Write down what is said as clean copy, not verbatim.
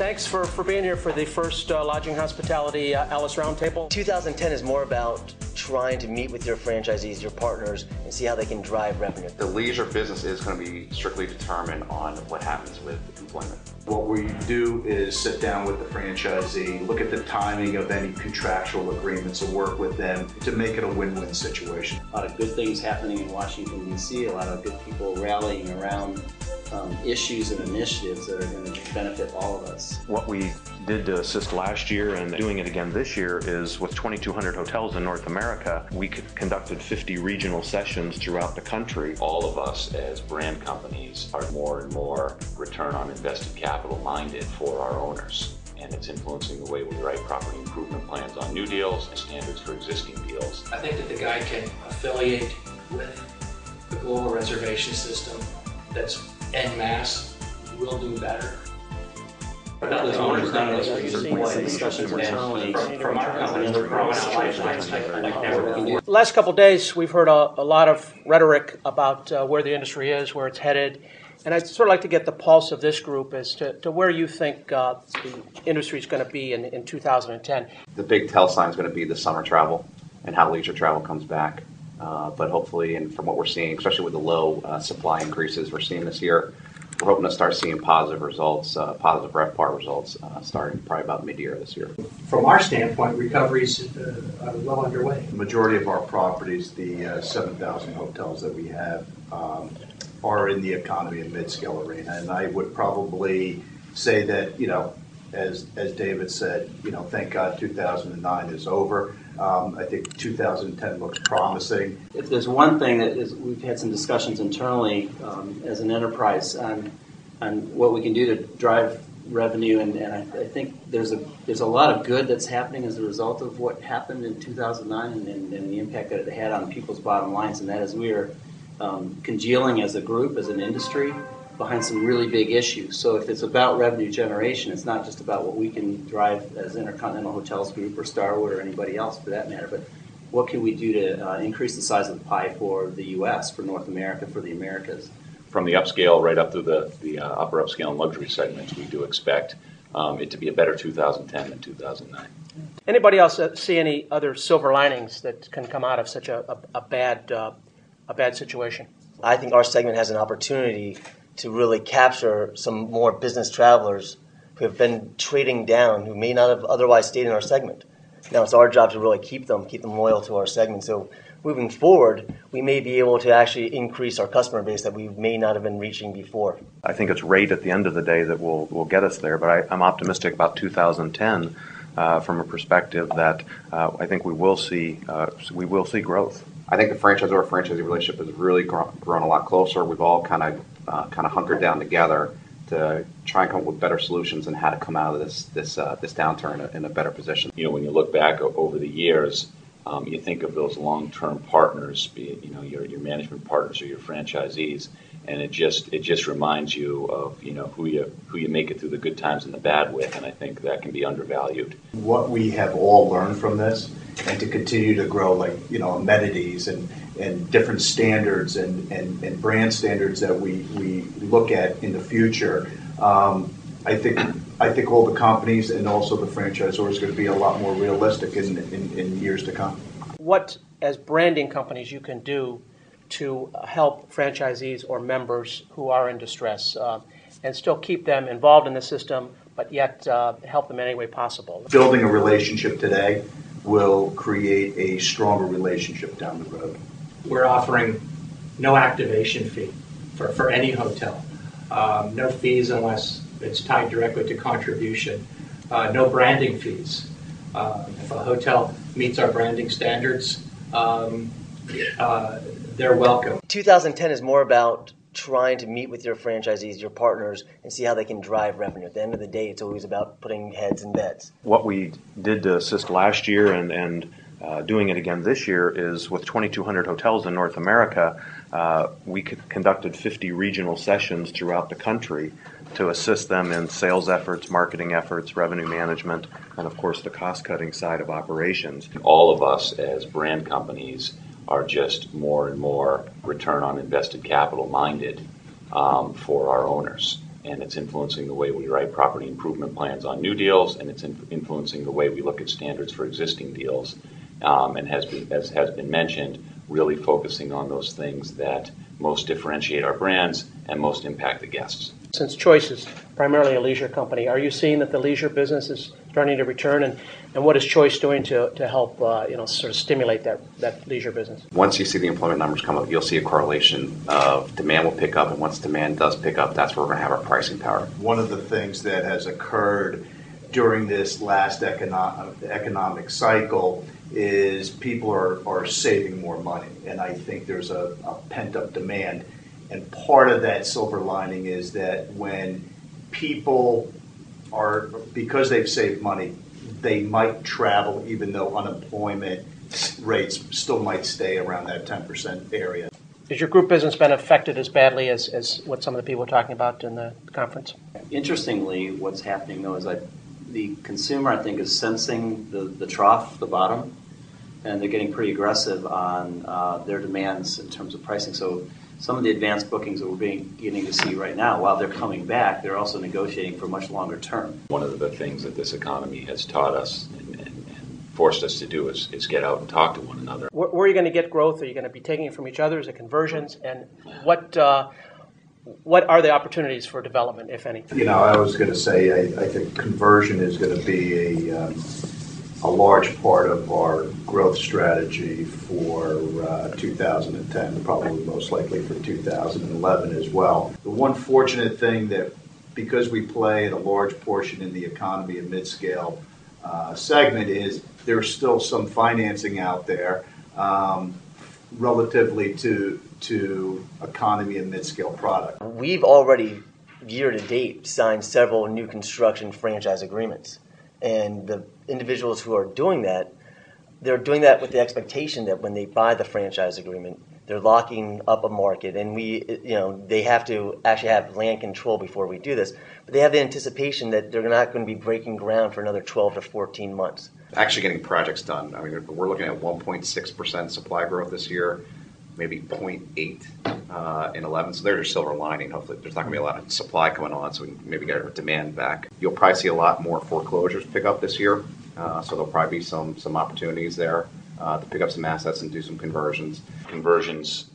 thanks for being here for the first Lodging Hospitality Alice Roundtable. 2010 is more about trying to meet with your franchisees, your partners, and see how they can drive revenue. The leisure business is going to be strictly determined on what happens with employment. What we do is sit down with the franchisee, look at the timing of any contractual agreements and work with them to make it a win-win situation. A lot of good things happening in Washington, D.C., a lot of good people rallying around issues and initiatives that are going to benefit all of us. What we did to assist last year and doing it again this year is with 2,200 hotels in North America, we conducted 50 regional sessions throughout the country. All of us as brand companies are more and more return on invested capital minded for our owners. And it's influencing the way we write property improvement plans on new deals and standards for existing deals. I think that the guy can affiliate with the global reservation system that's en masse, will do better. Without those owners, none of us are using discussions internally from our company and they're growing out like never before. The last couple of days, we've heard a lot of rhetoric about where the industry is, where it's headed. And I'd sort of like to get the pulse of this group as to where you think the industry is going to be in 2010. The big tell sign is going to be the summer travel and how leisure travel comes back. But hopefully, and from what we're seeing, especially with the low supply increases we're seeing this year, we're hoping to start seeing positive results, positive RevPAR results, starting probably about mid-year this year. From our standpoint, recoveries are well underway. The majority of our properties, the 7,000 hotels that we have, are in the economy and mid-scale arena. And I would probably say that, as David said, thank God 2009 is over. I think 2010 looks promising. If there's one thing that is, we've had some discussions internally as an enterprise on what we can do to drive revenue, and I think there's a lot of good that's happening as a result of what happened in 2009 and the impact that it had on people's bottom lines, and that is we are congealing as a group, as an industry, behind some really big issues. So if it's about revenue generation, it's not just about what we can drive as Intercontinental Hotels Group or Starwood or anybody else for that matter, but what can we do to increase the size of the pie for the U.S., for North America, for the Americas? From the upscale right up to the upper upscale and luxury segments, we do expect it to be a better 2010 than 2009. Anybody else see any other silver linings that can come out of such a bad situation? I think our segment has an opportunity to really capture some more business travelers who have been trading down, who may not have otherwise stayed in our segment. Now it's our job to really keep them loyal to our segment. So moving forward, we may be able to actually increase our customer base that we may not have been reaching before. I think it's rate at the end of the day that will get us there, but I'm optimistic about 2010 from a perspective that I think we will see growth. I think the franchisor-franchisee relationship has really grown a lot closer. We've all kind of hunkered down together to try and come up with better solutions and how to come out of this downturn in a better position. When you look back over the years, you think of those long-term partners, be it your management partners or your franchisees, and it just reminds you of who you make it through the good times and the bad with, and I think that can be undervalued. What we have all learned from this, and to continue to grow, amenities and different standards and brand standards that we look at in the future, I think all the companies and also the franchisors are going to be a lot more realistic in years to come. What, as branding companies, you can do to help franchisees or members who are in distress and still keep them involved in the system, but yet help them in any way possible? Building a relationship today will create a stronger relationship down the road. We're offering no activation fee for any hotel. No fees unless it's tied directly to contribution. No branding fees. If a hotel meets our branding standards, they're welcome. 2010 is more about trying to meet with your franchisees, your partners, and see how they can drive revenue. At the end of the day, it's always about putting heads in beds. What we did to assist last year and doing it again this year is with 2,200 hotels in North America, we conducted 50 regional sessions throughout the country to assist them in sales efforts, marketing efforts, revenue management, and of course the cost-cutting side of operations. All of us as brand companies are just more and more return on invested capital minded for our owners. and it's influencing the way we write property improvement plans on new deals, and it's influencing the way we look at standards for existing deals, and as has been mentioned, really focusing on those things that most differentiate our brands and most impact the guests. Since Choice is primarily a leisure company, are you seeing that the leisure business is starting to return, and what is Choice doing to help sort of stimulate that leisure business? Once you see the employment numbers come up, you'll see a correlation of demand will pick up, and once demand does pick up, that's where we're going to have our pricing power. One of the things that has occurred during this last economic cycle is people are saving more money, and I think there's a pent-up demand. And part of that silver lining is that when people because they've saved money, they might travel even though unemployment rates still might stay around that 10% area. Has your group business been affected as badly as what some of the people were talking about in the conference? Interestingly, what's happening though is the consumer, I think, is sensing the trough, the bottom, and they're getting pretty aggressive on their demands in terms of pricing. So some of the advanced bookings that we're beginning to see right now, while they're coming back, they're also negotiating for much longer term. One of the things that this economy has taught us and forced us to do is get out and talk to one another. Where are you going to get growth? Are you going to be taking it from each other? Is it conversions? And what are the opportunities for development, if any? I was going to say I think conversion is going to be a large part of our growth strategy for 2010, probably most likely for 2011 as well. The one fortunate thing that, because we play a large portion in the economy and mid-scale segment, is there's still some financing out there relatively to economy and mid-scale product. We've already, year to date, signed several new construction franchise agreements. And the individuals who are doing that, they're doing that with the expectation that when they buy the franchise agreement, they're locking up a market, and they have to actually have land control before we do this. But they have the anticipation that they're not going to be breaking ground for another 12 to 14 months. Actually getting projects done. I mean, we're looking at 1.6% supply growth this year, maybe 0.8 in 11. So there's your silver lining. Hopefully there's not going to be a lot of supply coming on, so we can maybe get our demand back. You'll probably see a lot more foreclosures pick up this year. So there'll probably be some opportunities there to pick up some assets and do some conversions. Conversions